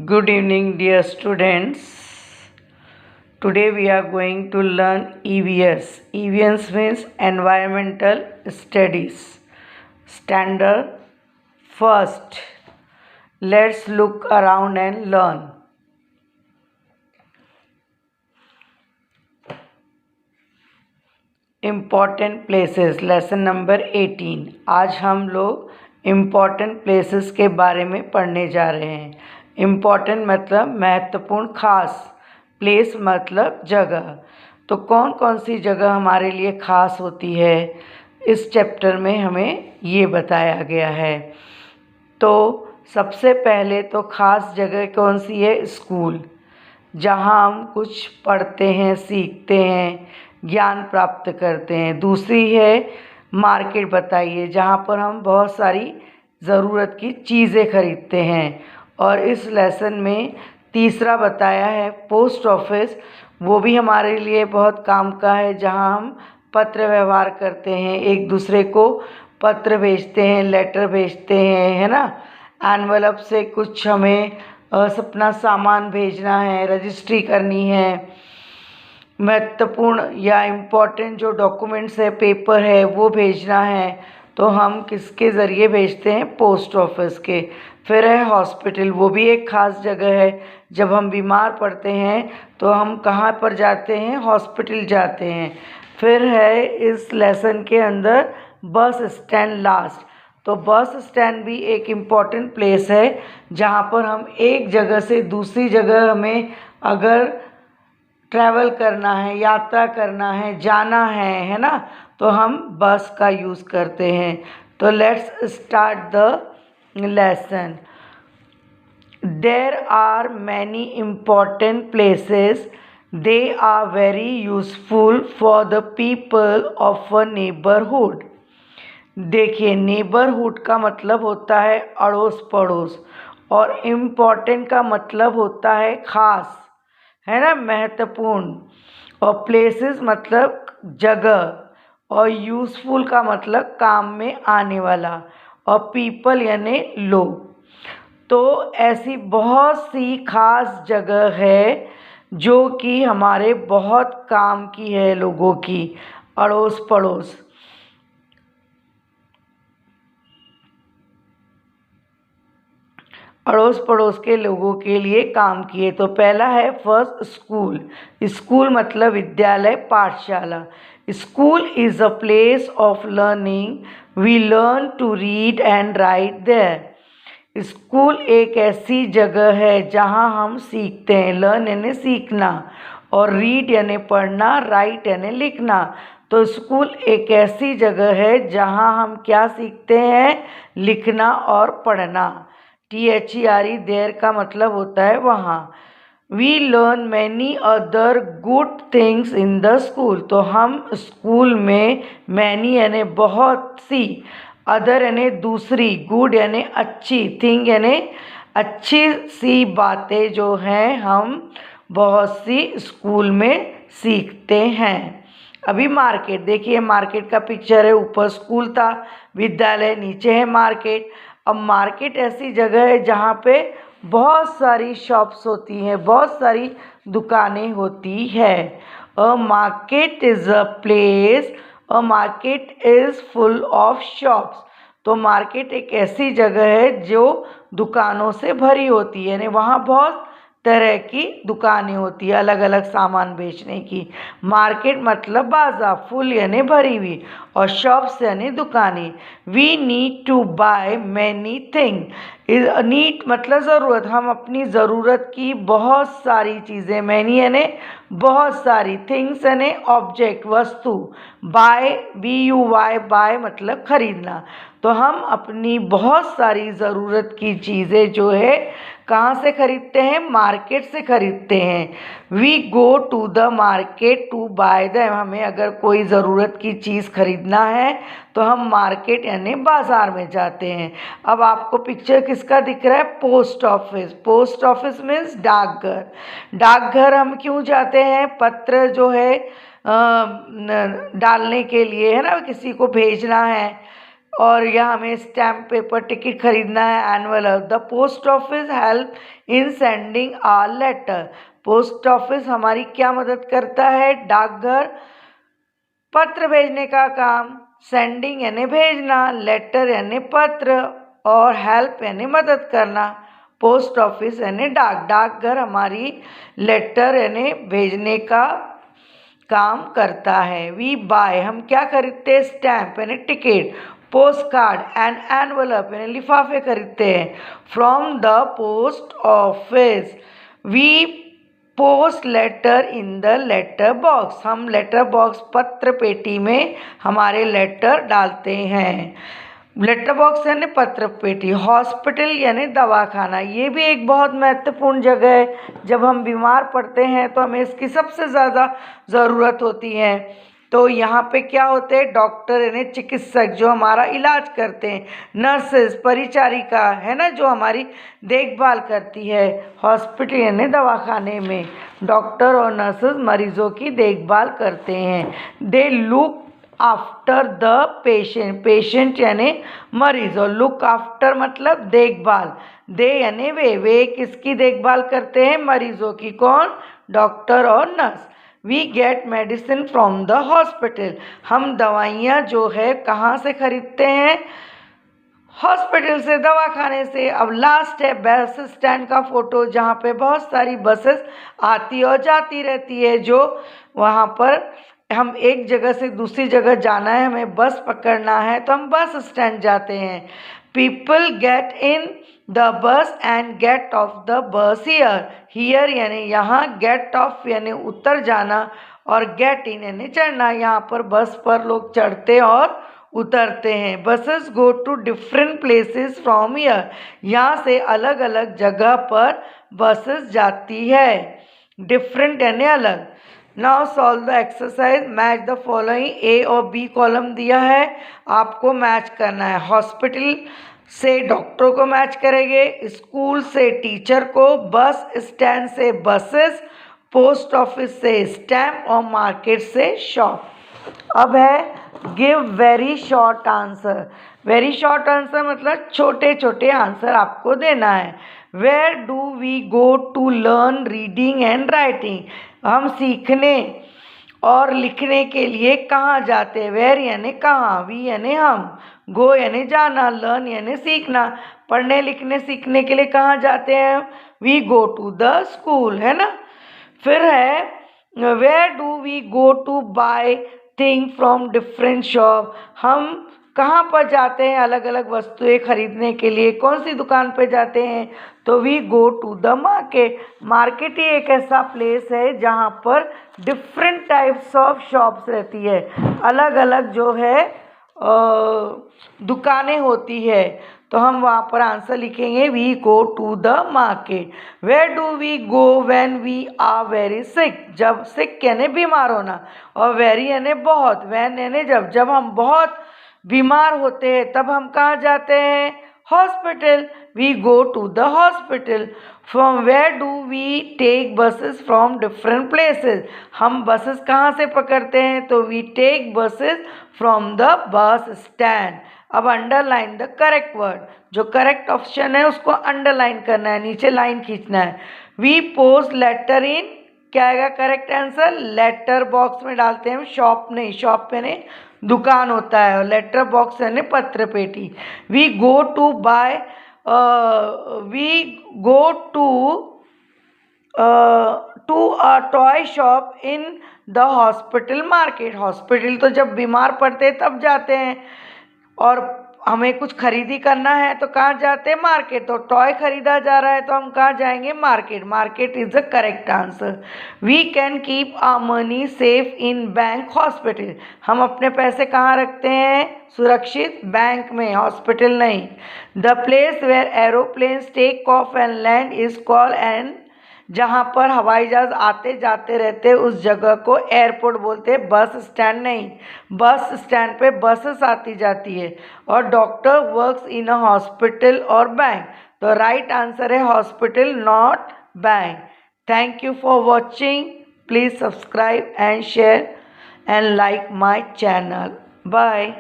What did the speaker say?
Good evening, dear students. Today we are going to learn EVS. EVS means Environmental Studies. Standard first. Let's look around and learn. Important places. Lesson number 18. आज हम लोग important places के बारे में पढ़ने जा रहे हैं. इम्पॉर्टेंट मतलब महत्वपूर्ण, खास. प्लेस मतलब जगह. तो कौन कौन सी जगह हमारे लिए खास होती है, इस चैप्टर में हमें ये बताया गया है. तो सबसे पहले तो खास जगह कौन सी है? स्कूल, जहाँ हम कुछ पढ़ते हैं, सीखते हैं, ज्ञान प्राप्त करते हैं. दूसरी है मार्केट. बताइए, जहाँ पर हम बहुत सारी ज़रूरत की चीज़ें खरीदते हैं. और इस लेसन में तीसरा बताया है पोस्ट ऑफिस. वो भी हमारे लिए बहुत काम का है, जहाँ हम पत्र व्यवहार करते हैं, एक दूसरे को पत्र भेजते हैं, लेटर भेजते हैं, है ना. एनवलप से कुछ हमें अपना सामान भेजना है, रजिस्ट्री करनी है. महत्वपूर्ण या इम्पोर्टेंट जो डॉक्यूमेंट्स है, पेपर है, वो भेजना है, तो हम किसके ज़रिए भेजते हैं? पोस्ट ऑफिस के. फिर है हॉस्पिटल. वो भी एक ख़ास जगह है. जब हम बीमार पड़ते हैं तो हम कहाँ पर जाते हैं? हॉस्पिटल जाते हैं. फिर है इस लेसन के अंदर बस स्टैंड लास्ट. तो बस स्टैंड भी एक इम्पॉर्टेंट प्लेस है, जहाँ पर हम एक जगह से दूसरी जगह हमें अगर ट्रैवल करना है, यात्रा करना है, जाना है ना, तो हम बस का यूज़ करते हैं. तो let's start the lesson. There are many important places. They are very useful for the people of a neighbourhood. देखिए, नेबरहुड का मतलब होता है अड़ोस पड़ोस, और इम्पॉर्टेंट का मतलब होता है खास, है ना, महत्वपूर्ण. और प्लेसेस मतलब जगह, और यूज़फुल का मतलब काम में आने वाला, और पीपल यानी लोग. तो ऐसी बहुत सी खास जगह है जो कि हमारे बहुत काम की है, लोगों की, अड़ोस पड़ोस. अड़ोस पड़ोस के लोगों के लिए काम किए. तो पहला है फर्स्ट स्कूल. स्कूल मतलब विद्यालय, पाठशाला. School is a place of learning. We learn to read and write there. School एक ऐसी जगह है जहाँ हम सीखते हैं. लर्न यानी सीखना, और रीड यानी पढ़ना, राइट यानी लिखना. तो स्कूल एक ऐसी जगह है जहाँ हम क्या सीखते हैं? लिखना और पढ़ना. THERE देयर का मतलब होता है वहाँ. We learn many other good things in the school. तो हम स्कूल में मैनी यानी बहुत सी, अदर यानी दूसरी, गुड यानी अच्छी, थिंग यानी अच्छी सी बातें जो हैं, हम बहुत सी स्कूल में सीखते हैं. अभी मार्केट देखिए, मार्केट का पिक्चर है. ऊपर स्कूल था, विद्यालय, नीचे है मार्केट. अब मार्केट ऐसी जगह है जहाँ पे बहुत सारी शॉप्स होती हैं, बहुत सारी दुकानें होती है. A market is a place. A market is full of shops. तो मार्केट एक ऐसी जगह है जो दुकानों से भरी होती है, यानी वहाँ बहुत तरह की दुकानें होती है, अलग अलग सामान बेचने की. मार्केट मतलब बाजार, फुल यानी भरी हुई, और शॉप्स यानी दुकानें. We need to buy many thing. Need मतलब ज़रूरत. हम अपनी ज़रूरत की बहुत सारी चीज़ें, मैनी यानी बहुत सारी, थिंग्स यानी ऑब्जेक्ट, वस्तु. बाय, BUY, बाय मतलब खरीदना. तो हम अपनी बहुत सारी ज़रूरत की चीज़ें जो है कहाँ से खरीदते हैं? मार्केट से खरीदते हैं. We go to the market to buy them. हमें अगर कोई ज़रूरत की चीज़ खरीदना है तो हम मार्केट यानी बाज़ार में जाते हैं. अब आपको पिक्चर किसका दिख रहा है? Post office. Post office means डाकघर. डाकघर हम क्यों जाते हैं? पत्र जो है डालने के लिए, है ना, किसी को भेजना है. और यहाँ हमें स्टैम्प पेपर टिकट खरीदना है, envelope. The post office help in sending a letter. Post office हमारी क्या मदद करता है? डाकघर पत्र भेजने का काम। सेंडिंग यानी भेजना, लेटर यानी पत्र, और हेल्प यानी मदद करना। पोस्ट ऑफिस यानी डाकघर हमारी लेटर यानी भेजने का काम करता है। वी बाय हम क्या खरीदते हैं? स्टैम्प यानी ticket, post card and envelope यानी लिफाफे खरीदते हैं। From the post office we post letter in the letter box. हम लेटर बॉक्स पत्र पेटी में हमारे लेटर डालते हैं। लेटर बॉक्स यानी पत्र पेटी। हॉस्पिटल यानी दवाखाना, ये भी एक बहुत महत्वपूर्ण जगह है। जब हम बीमार पड़ते हैं तो हमें इसकी सबसे ज़्यादा ज़रूरत होती है। तो यहाँ पे क्या होते हैं? डॉक्टर यानी चिकित्सक जो हमारा इलाज करते हैं। नर्सेस परिचारिका है ना, जो हमारी देखभाल करती है। हॉस्पिटल यानी दवाखाने में डॉक्टर और नर्सेस मरीजों की देखभाल करते हैं। They look after the patient, patient यानी मरीज, और लुक आफ्टर मतलब देखभाल। दे यानी वे किसकी देखभाल करते हैं? मरीजों की। कौन? डॉक्टर और nurse. We get medicine from the hospital. हम दवाइयाँ जो है कहाँ से खरीदते हैं? हॉस्पिटल से, दवाखाने से। अब लास्ट है बस स्टैंड का फोटो, जहाँ पे बहुत सारी बसेस आती और जाती रहती है। जो वहाँ पर हम एक जगह से दूसरी जगह जाना है, हमें बस पकड़ना है, तो हम बस स्टैंड जाते हैं। People get in the bus and get off the bus here. Here यानी यहाँ, गेट ऑफ यानी उतर जाना, और गेट इन यानी चढ़ना। यहाँ पर बस पर लोग चढ़ते और उतरते हैं। Buses go to different places from here. यहाँ से अलग अलग जगह पर बसेस जाती है। डिफरेंट यानी अलग। Now solve the exercise, match the following. A और बी कॉलम दिया है, आपको मैच करना है। हॉस्पिटल से डॉक्टर को मैच करेंगे, स्कूल से टीचर को, बस स्टैंड से बसेस, पोस्ट ऑफिस से स्टैम्प, और मार्केट से शॉप। अब है give very short answer. Very short answer मतलब छोटे छोटे आंसर आपको देना है। Where do we go to learn reading and writing. हम सीखने और लिखने के लिए कहाँ जाते हैं? वेयर यानी कहाँ, वी यानी हम, गो यानी जाना, लर्न यानी सीखना। पढ़ने लिखने सीखने के लिए कहाँ जाते हैं? We go to the school, है ना। फिर है where do we go to buy thing from different shop. हम कहाँ पर जाते हैं अलग अलग वस्तुएं खरीदने के लिए? कौन सी दुकान पे जाते हैं? तो we go to the market. Market ही एक ऐसा प्लेस है जहाँ पर डिफरेंट टाइप्स ऑफ शॉप्स रहती है, अलग अलग जो है दुकानें होती है। तो हम वहाँ पर आंसर लिखेंगे we go to the market. Where do we go when we are very sick. जब सिक यानी बीमार होना, और वेरी यानी बहुत, व्हेन यानी जब। जब हम बहुत बीमार होते हैं तब हम कहाँ जाते हैं? Hospital. We go to the hospital. From where do we take buses from different places. हम बसेस कहाँ से पकड़ते हैं? तो we take buses from the bus stand. अब अंडरलाइन द करेक्ट वर्ड, जो करेक्ट ऑप्शन है उसको अंडरलाइन करना है, नीचे लाइन खींचना है। वी पोस्ट लेटर इन, क्या आएगा करेक्ट आंसर? लेटर बॉक्स में डालते हैं हम, शॉप नहीं, शॉप पे नहीं, दुकान होता है, और लेटर बॉक्स यानी पत्र पेटी। We go to buy, we go to a toy shop in the hospital market. Hospital तो जब बीमार पड़ते हैं तब जाते हैं, और हमें कुछ खरीदी करना है तो कहाँ जाते हैं? मार्केट। तो टॉय खरीदा जा रहा है तो हम कहाँ जाएंगे? Market. Market is the correct answer. We can keep our money safe in bank, hospital. हम अपने पैसे कहाँ रखते हैं? सुरक्षित बैंक में, हॉस्पिटल नहीं। The place where aeroplanes take off and land is called and, जहाँ पर हवाई जहाज आते जाते रहते हैं उस जगह को एयरपोर्ट बोलते हैं, बस स्टैंड नहीं। बस स्टैंड पे बसेस आती जाती है। और doctor works in a hospital और बैंक। तो राइट आंसर है hospital not bank. Thank you for watching. Please subscribe and share and like my channel. Bye.